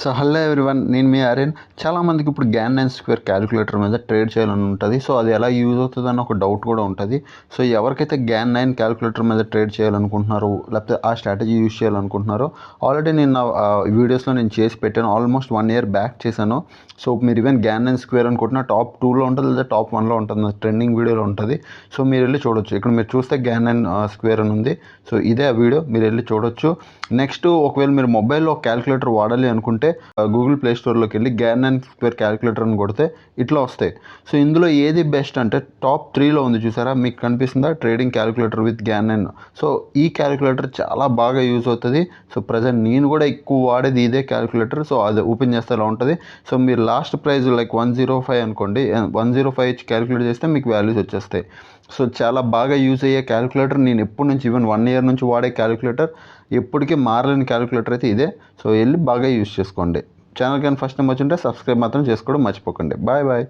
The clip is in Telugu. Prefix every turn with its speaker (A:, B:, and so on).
A: సో హలో ఎవ్రీవన్, నేను మీ ఆర్యన్. చాలామందికి ఇప్పుడు గ్యాన్ అండ్ స్క్వేర్ క్యాలిక్యులేటర్ మీద ట్రేడ్ చేయాలని ఉంటుంది. సో అది ఎలా యూజ్ అవుతుంది అని ఒక డౌట్ కూడా ఉంటుంది. సో ఎవరికైతే గ్యాన్ 9 క్యాలిక్యులేటర్ మీద ట్రేడ్ చేయాలనుకుంటున్నారో, లేకపోతే ఆ స్ట్రాటజీ యూజ్ చేయాలనుకుంటున్నారో, ఆల్రెడీ నేను నా వీడియోస్లో నేను చేసి పెట్టాను. ఆల్మోస్ట్ 1 year బ్యాక్ చేశాను. సో మీరు ఈవెన్ గ్యాన్ అండ్ స్క్వేర్ అనుకుంటున్నా టాప్ 2లో ఉంటుంది, లేదా టాప్ 1లో ఉంటుంది, ట్రెండింగ్ వీడియోలో ఉంటుంది. సో మీరు వెళ్ళి చూడొచ్చు. ఇక్కడ మీరు చూస్తే గ్యాన్ అండ్ స్క్వేర్ అని ఉంది. సో ఇదే ఆ వీడియో, మీరు వెళ్ళి చూడొచ్చు. నెక్స్ట్, ఒకవేళ మీరు మొబైల్లో క్యాలిక్యులేటర్ వాడాలి అనుకుంటే గూగుల్ ప్లే స్టోర్లోకి వెళ్ళి గ్యాన్ అండ్ స్క్వేర్ క్యాలిక్యులేటర్ అని కొడితే ఇట్లా వస్తాయి. సో ఇందులో ఏది బెస్ట్ అంటే టాప్ 3లో ఉంది, చూసారా? మీకు కనిపిస్తుందా? Trading calculator with Gyan and. So ఈ క్యాలిక్యులేటర్ చాలా బాగా యూజ్ అవుతుంది. సో ప్రజెంట్ నేను కూడా ఎక్కువ వాడేది ఇదే క్యాలిక్యులేటర్. సో అది ఓపెన్ చేస్తే ఇలా ఉంటుంది. సో మీరు లాస్ట్ ప్రైస్ లైక్ 105 అనుకోండి, 105 ఇచ్చి క్యాలిక్యులేట్ చేస్తే మీకు వాల్యూస్ వచ్చేస్తాయి. సో చాలా బాగా యూజ్ అయ్యే క్యాలిక్యులేటర్. నేను ఎప్పటి నుంచి, ఈవెన్ 1 year నుంచి వాడే క్యాలిక్యులేటర్, ఎప్పటికీ మారలేని క్యాలిక్యులేటర్ అయితే ఇదే. సో వెళ్ళి బాగా యూజ్ చేసుకోండి. ఛానల్ కానీ ఫస్ట్ టైం వచ్చి ఉంటే సబ్స్క్రైబ్ మాత్రం చేసుకోవడం మర్చిపోకండి. Bye bye.